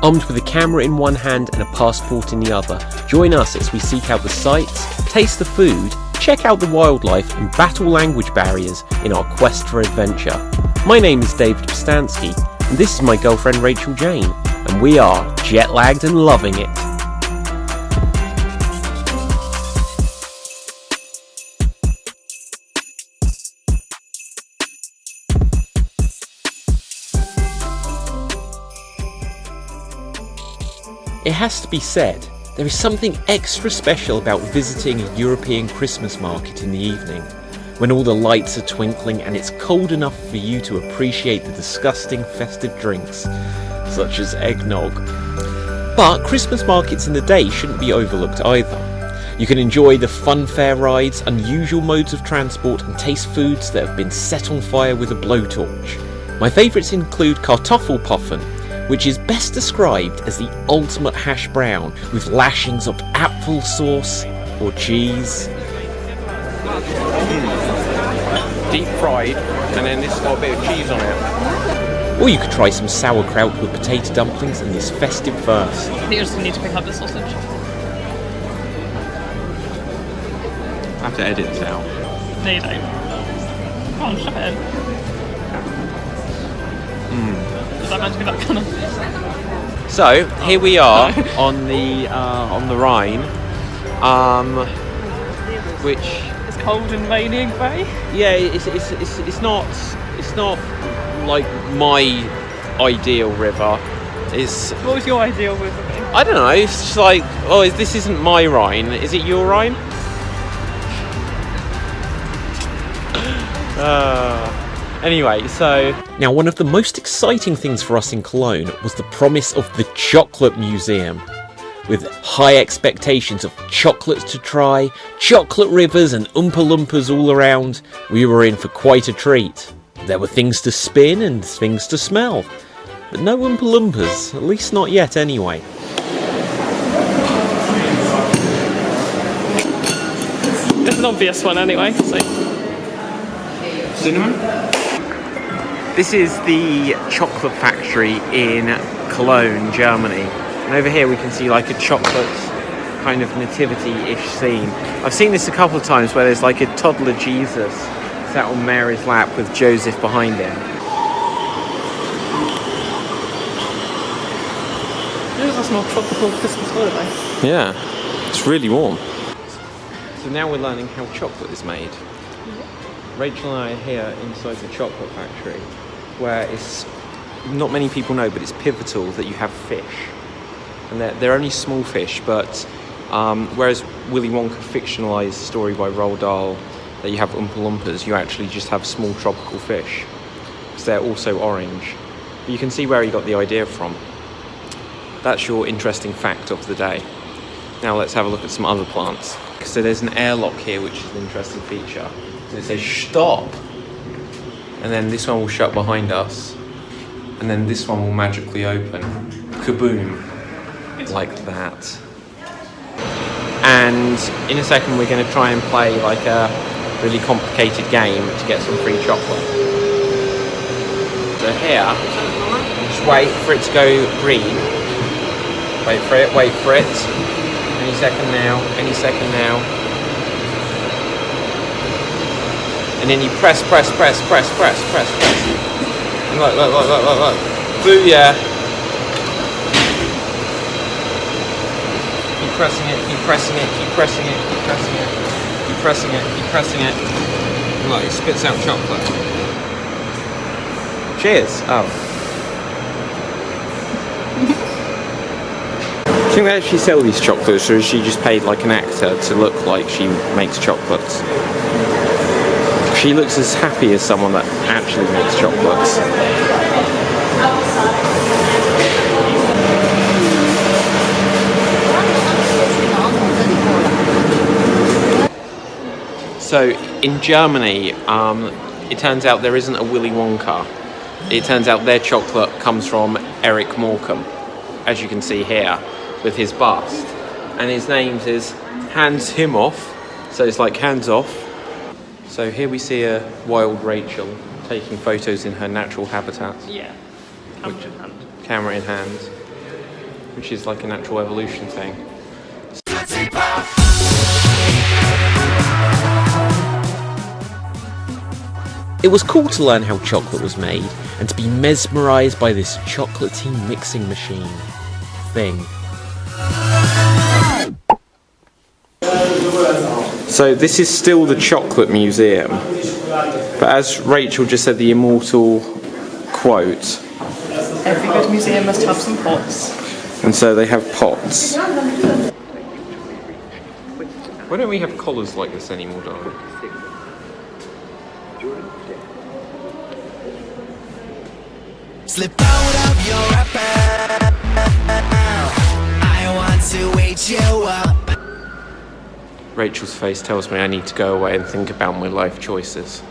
armed with a camera in one hand and a passport in the other. Join us as we seek out the sights, taste the food, check out the wildlife and battle language barriers in our quest for adventure. My name is David Pustansky and this is my girlfriend Rachel Jayne, and we are jet-lagged and loving it. It has to be said, there is something extra special about visiting a European Christmas market in the evening, when all the lights are twinkling and it's cold enough for you to appreciate the disgusting festive drinks, such as eggnog. But Christmas markets in the day shouldn't be overlooked either. You can enjoy the funfair rides, unusual modes of transport and taste foods that have been set on fire with a blowtorch. My favourites include Kartoffelpuffen, which is best described as the ultimate hash brown with lashings of applesauce or cheese. Deep fried, and then this has got a bit of cheese on it. Or you could try some sauerkraut with potato dumplings in this festive first. I think you're just going to need to pick up the sausage. I have to edit this out. No, you don't. Come on, shove it in. Does that manage to get that kind of... So here we are on the Rhine, which it's cold and raining, Bay. Yeah, it's not like my ideal river. What was your ideal river? I don't know. It's just like, this isn't my Rhine. Is it your Rhine? Anyway, so... Now, one of the most exciting things for us in Cologne was the promise of the Chocolate Museum. With high expectations of chocolates to try, chocolate rivers and Oompa Loompas all around, we were in for quite a treat. There were things to spin and things to smell. But no Oompa Loompas, at least not yet anyway. It's an obvious one anyway, so... Cinnamon? This is the chocolate factory in Cologne, Germany. And over here we can see like a chocolate kind of nativity-ish scene. I've seen this a couple of times where there's like a toddler Jesus sat on Mary's lap with Joseph behind him. That's more tropical Christmas holiday. Yeah, it's really warm. So now we're learning how chocolate is made. Rachel and I are here inside the chocolate factory, where it's, not many people know, but it's pivotal that you have fish. And they're only small fish, but whereas Willy Wonka fictionalised the story by Roald Dahl that you have Oompa Loompas, you actually just have small tropical fish, because they're also orange. But you can see where he got the idea from. That's your interesting fact of the day. Now let's have a look at some other plants. So there's an airlock here, which is an interesting feature. So it says stop, and then this one will shut behind us, and then this one will magically open. Kaboom, like that. And in a second we're going to try and play like a really complicated game to get some free chocolate. So here, just wait for it to go green. Wait for it, wait for it. Any second now, any second now. And then you press. And look. Booyah. Keep pressing it. And look, it spits out chocolate. Cheers. Oh. Do you think they actually sell these chocolates, or is she just paid like an actor to look like she makes chocolates? She looks as happy as someone that actually makes chocolates. So in Germany, it turns out there isn't a Willy Wonka. It turns out their chocolate comes from Eric Morecambe, as you can see here, with his bust. And his name is Hands Him Off, so it's like hands off. So here we see a wild Rachel taking photos in her natural habitat. Yeah, camera in hand. Camera in hand. which is like a natural evolution thing. It was cool to learn how chocolate was made and to be mesmerised by this chocolatey mixing machine thing. So this is still the Chocolate Museum, but as Rachel just said, the immortal quote. Every good museum must have some pots. And so they have pots. Why don't we have collars like this anymore, darling? Slip out of your wrapper. I want to wake you up. Rachel's face tells me I need to go away and think about my life choices.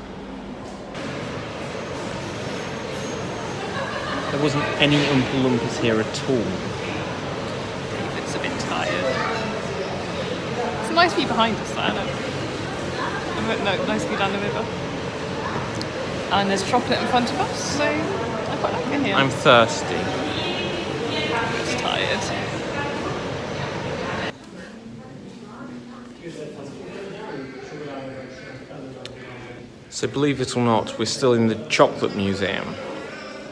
There wasn't any Oompa Loompas here at all. It's a bit tired. It's nice to be behind us there, no, nice to be down the river. And there's chocolate in front of us, so I quite like it here. I'm thirsty. Just tired. So believe it or not, we're still in the Chocolate Museum.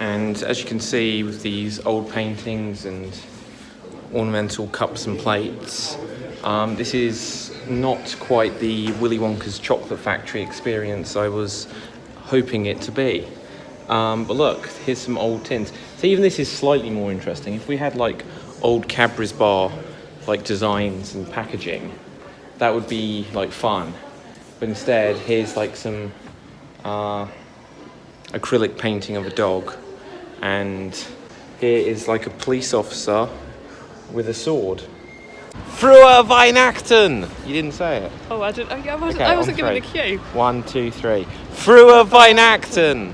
And as you can see with these old paintings and ornamental cups and plates, this is not quite the Willy Wonka's chocolate factory experience I was hoping it to be. But look, here's some old tins. So even this is slightly more interesting. If we had like old Cadbury's bar like designs and packaging, that would be like fun. But instead, here's like some acrylic painting of a dog, and here is like a police officer with a sword. Frua Weihnachten! You didn't say it. Oh, I didn't. I wasn't, Okay, I wasn't on given a three. cue. 1, 2, 3. Frua Weihnachten!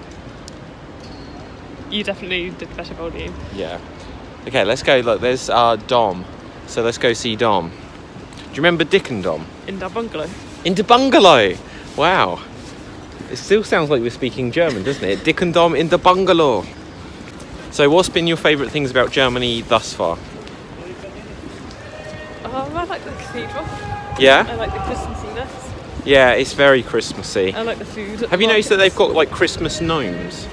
You definitely did better volume. Yeah. Okay, let's go. Look, there's Dom. So let's go see Dom. Do you remember Dick and Dom? In that bungalow. In the bungalow! Wow. It still sounds like we're speaking German, doesn't it? Dick and Dom in the bungalow. So what's been your favourite things about Germany thus far? I like the cathedral. Yeah? I like the Christmassiness. Yeah, it's very Christmassy. I like the food. Have you noticed that they've got like Christmas gnomes?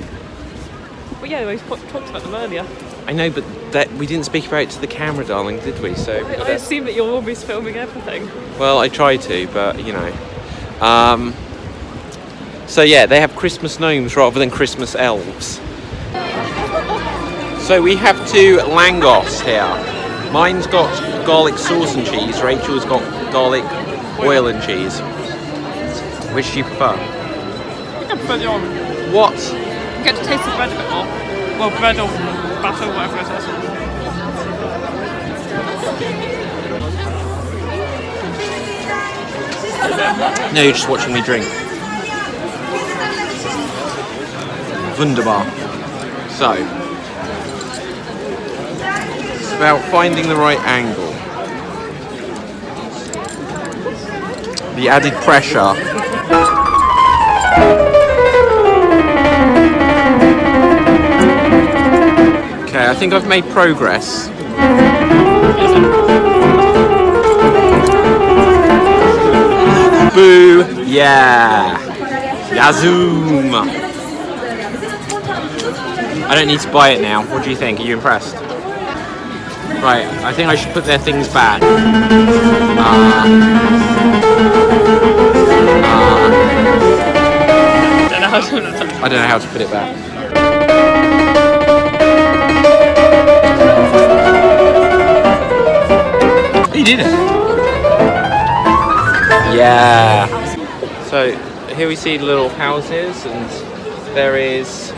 Well, yeah, we talked about them earlier. I know, but that we didn't speak about it to the camera, darling, did we? So I assume that you're always filming everything. well, I try to, but you know. So yeah, they have Christmas gnomes rather than Christmas elves. So we have two langos here. Mine's got garlic sauce and cheese. Rachel's got garlic oil and cheese. Which do you prefer? I think I prefer the orange. What? You get to taste the bread a bit more. Well, bread or butter, whatever it is. No, you're just watching me drink. Wunderbar. So, it's about finding the right angle. The added pressure. Okay, I think I've made progress. Boo! Yeah! Yazoom! I don't need to buy it now. What do you think? Are you impressed? Right, I think I should put their things back. I don't know how to put it back. He did it. Yeah. So here we see little houses, and there is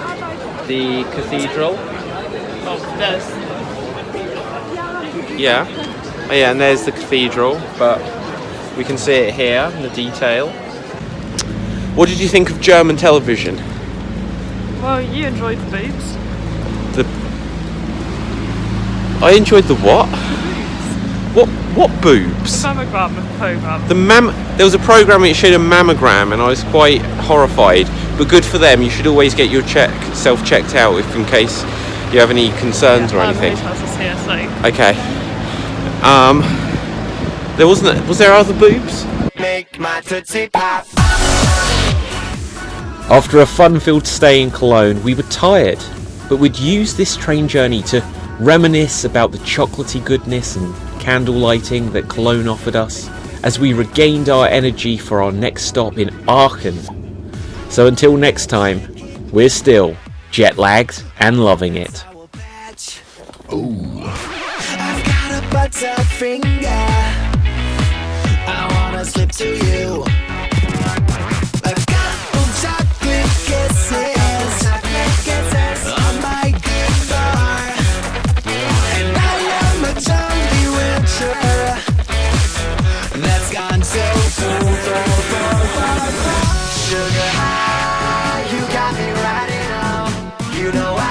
the cathedral. Oh, there's. Yeah. Oh, yeah, and there's the cathedral, but we can see it here in the detail. What did you think of German television? Well, you enjoyed the boobs. I enjoyed the what? What boobs? Mammogram program. There was a program that showed a mammogram, and I was quite horrified. But good for them. You should always get your self checked out if in case you have any concerns or anything? Us here, so. Okay. There wasn't. Was there other boobs? Make my tootsie pop. After a fun-filled stay in Cologne, we were tired, but we'd use this train journey to reminisce about the chocolatey goodness and candle lighting that Cologne offered us as we regained our energy for our next stop in Aachen. So until next time, we're still jet-lagged and loving it. I've got a butterfinger. I wanna slip to you. I've got chocolate kisses on my guitar, and I am a Johnny Winter that's gone so far. Sugar high, you got me riding on. You know I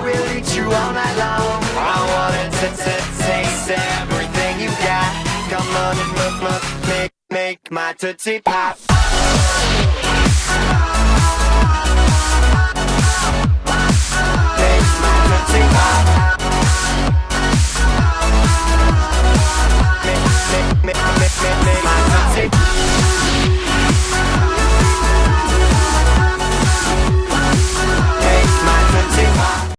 will eat you all night long. I wanna taste everything you got. Come on and make my tootsie pop.